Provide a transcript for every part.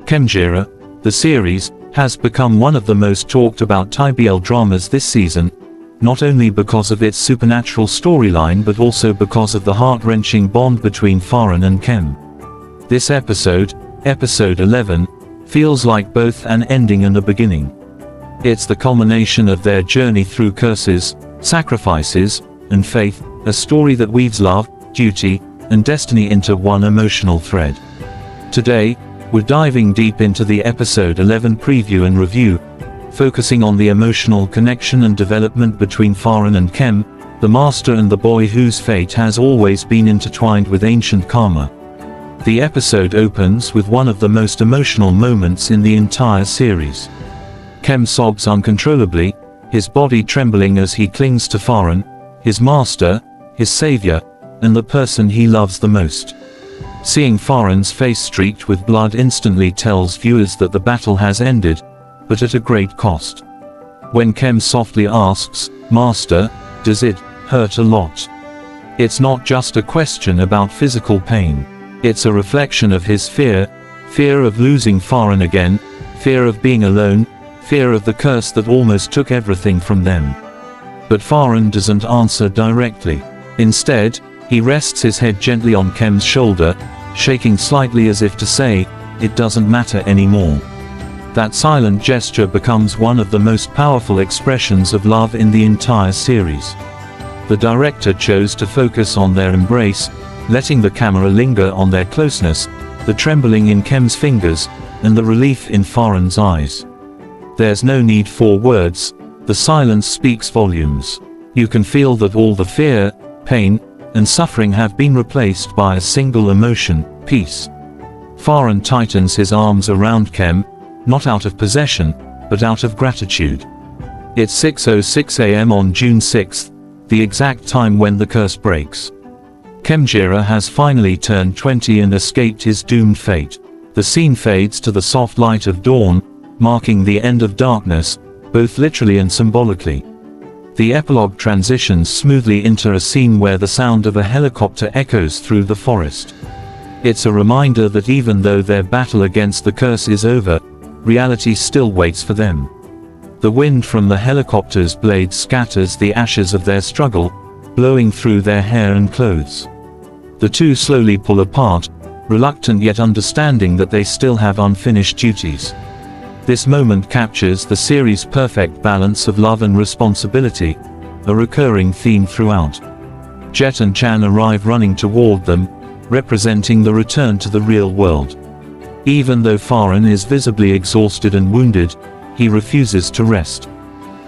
Khemjira, the series, has become one of the most talked about Thai BL dramas this season, not only because of its supernatural storyline but also because of the heart-wrenching bond between Pharan and Khem. This episode, episode 11, feels like both an ending and a beginning. It's the culmination of their journey through curses, sacrifices, and faith, a story that weaves love, duty, and destiny into one emotional thread. Today, we're diving deep into the episode 11 preview and review, focusing on the emotional connection and development between Pharan and Khem, the master and the boy whose fate has always been intertwined with ancient karma. The episode opens with one of the most emotional moments in the entire series. Khem sobs uncontrollably, his body trembling as he clings to Pharan, his master, his savior, and the person he loves the most. Seeing Pharan's face streaked with blood instantly tells viewers that the battle has ended, but at a great cost. When Khem softly asks, "Master, does it hurt a lot?" It's not just a question about physical pain. It's a reflection of his fear of losing Pharan again, fear of being alone, fear of the curse that almost took everything from them. But Pharan doesn't answer directly. Instead, he rests his head gently on Khem's shoulder, shaking slightly as if to say, "It doesn't matter anymore." That silent gesture becomes one of the most powerful expressions of love in the entire series. The director chose to focus on their embrace, letting the camera linger on their closeness, the trembling in Khem's fingers, and the relief in Pharan's eyes. There's no need for words, the silence speaks volumes. You can feel that all the fear, pain, and suffering have been replaced by a single emotion, peace. Pharan tightens his arms around Khem, not out of possession, but out of gratitude. It's 6:06 a.m. on June 6, the exact time when the curse breaks. Khemjira has finally turned 20 and escaped his doomed fate. The scene fades to the soft light of dawn, marking the end of darkness, both literally and symbolically. The epilogue transitions smoothly into a scene where the sound of a helicopter echoes through the forest. It's a reminder that even though their battle against the curse is over, reality still waits for them. The wind from the helicopter's blades scatters the ashes of their struggle, blowing through their hair and clothes. The two slowly pull apart, reluctant yet understanding that they still have unfinished duties. This moment captures the series' perfect balance of love and responsibility, a recurring theme throughout. Jet and Chan arrive running toward them, representing the return to the real world. Even though Pharan is visibly exhausted and wounded, he refuses to rest.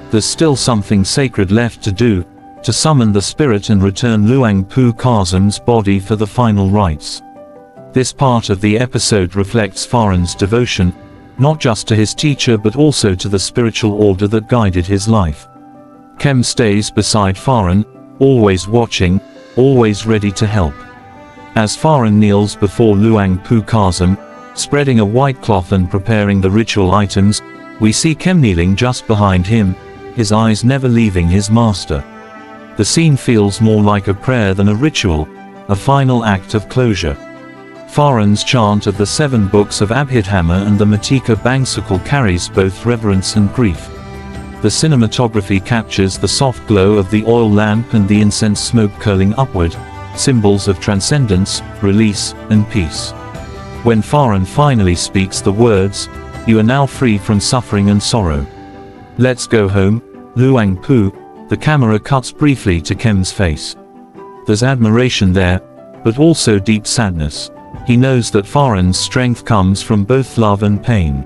There's still something sacred left to do, to summon the spirit and return Luang Pu Kazam's body for the final rites. This part of the episode reflects Pharan's devotion, not just to his teacher but also to the spiritual order that guided his life. Khem stays beside Pharan, always watching, always ready to help. As Pharan kneels before Luang Pu Kazam, spreading a white cloth and preparing the ritual items, we see Khem kneeling just behind him, his eyes never leaving his master. The scene feels more like a prayer than a ritual, a final act of closure. Pharan's chant of the 7 books of Abhidhamma and the Matika Bangsukal carries both reverence and grief. The cinematography captures the soft glow of the oil lamp and the incense smoke curling upward, symbols of transcendence, release, and peace. When Pharan finally speaks the words, "You are now free from suffering and sorrow. Let's go home, Luang Pu," the camera cuts briefly to Khem's face. There's admiration there, but also deep sadness. He knows that Pharan's strength comes from both love and pain.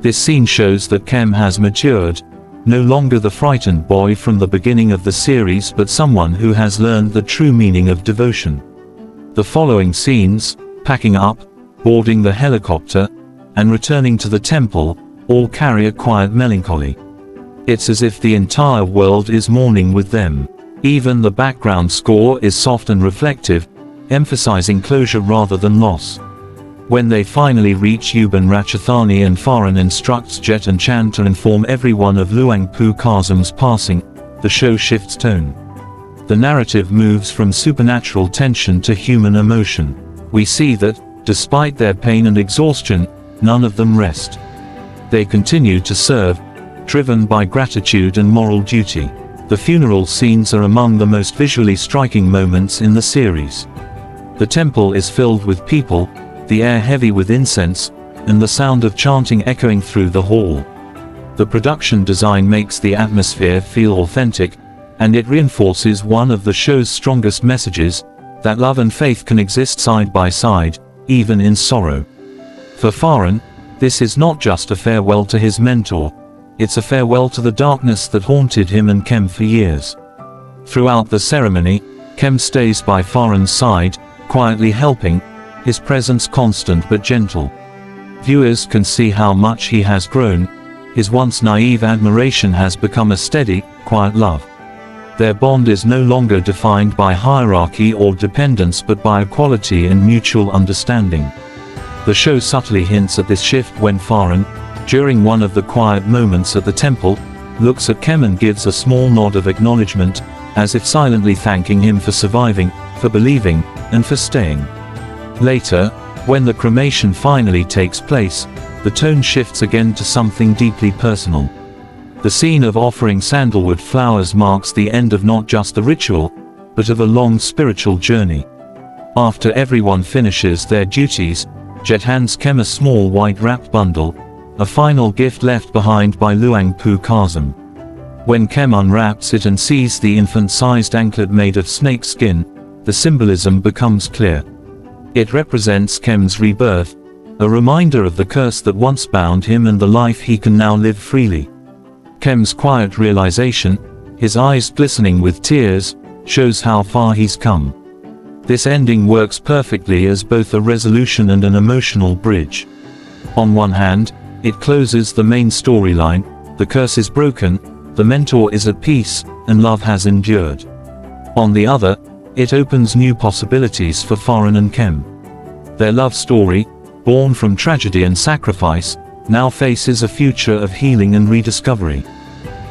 This scene shows that Khem has matured, no longer the frightened boy from the beginning of the series but someone who has learned the true meaning of devotion. The following scenes, packing up, boarding the helicopter, and returning to the temple, all carry a quiet melancholy. It's as if the entire world is mourning with them. Even the background score is soft and reflective, emphasizing closure rather than loss. When they finally reach Yuban Ratchathani and Pharan instructs Jet and Chan to inform everyone of Luang Pu Kazam's passing, the show shifts tone. The narrative moves from supernatural tension to human emotion. We see that, despite their pain and exhaustion, none of them rest. They continue to serve, driven by gratitude and moral duty. The funeral scenes are among the most visually striking moments in the series. The temple is filled with people, the air heavy with incense, and the sound of chanting echoing through the hall. The production design makes the atmosphere feel authentic, and it reinforces one of the show's strongest messages, that love and faith can exist side by side, even in sorrow. For Pharan, this is not just a farewell to his mentor, it's a farewell to the darkness that haunted him and Khem for years. Throughout the ceremony, Khem stays by Pharan's side, quietly helping, his presence constant but gentle. Viewers can see how much he has grown, his once naive admiration has become a steady, quiet love. Their bond is no longer defined by hierarchy or dependence but by equality and mutual understanding. The show subtly hints at this shift when Pharan, during one of the quiet moments at the temple, looks at Khem and gives a small nod of acknowledgement, as if silently thanking him for surviving, for believing, and for staying. Later, when the cremation finally takes place, the tone shifts again to something deeply personal. The scene of offering sandalwood flowers marks the end of not just the ritual, but of a long spiritual journey. After everyone finishes their duties, Jet hands Khem a small white wrapped bundle, a final gift left behind by Luang Pu Kazim. When Khem unwraps it and sees the infant-sized anklet made of snake skin, the symbolism becomes clear. It represents Khem's rebirth, a reminder of the curse that once bound him and the life he can now live freely. Khem's quiet realization, his eyes glistening with tears, shows how far he's come. This ending works perfectly as both a resolution and an emotional bridge. On one hand, it closes the main storyline, the curse is broken, the mentor is at peace, and love has endured. On the other, it opens new possibilities for Pharan and Khem. Their love story, born from tragedy and sacrifice, now faces a future of healing and rediscovery.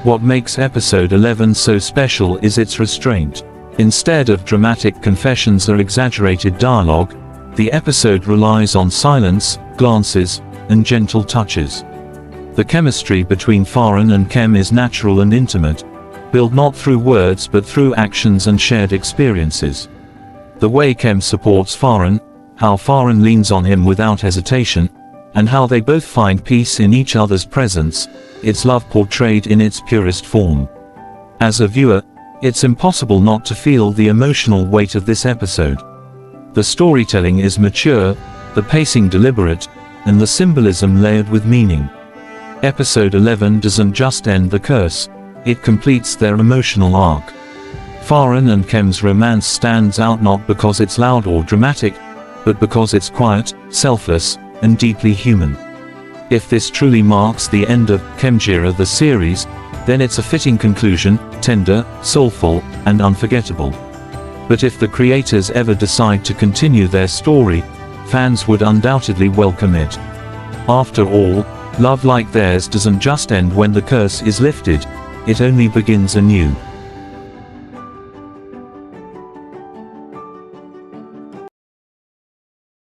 What makes episode 11 so special is its restraint. Instead of dramatic confessions or exaggerated dialogue, the episode relies on silence, glances, and gentle touches. The chemistry between Pharan and Khem is natural and intimate, built not through words but through actions and shared experiences. The way Khem supports Pharan, how Pharan leans on him without hesitation, and how they both find peace in each other's presence, it's love portrayed in its purest form. As a viewer, it's impossible not to feel the emotional weight of this episode. The storytelling is mature, the pacing deliberate, and the symbolism layered with meaning. Episode 11 doesn't just end the curse, it completes their emotional arc. Pharan and Khem's romance stands out not because it's loud or dramatic, but because it's quiet, selfless, and deeply human. If this truly marks the end of Khemjira the series, then it's a fitting conclusion, tender, soulful, and unforgettable. But if the creators ever decide to continue their story, fans would undoubtedly welcome it. After all, love like theirs doesn't just end when the curse is lifted, it only begins anew.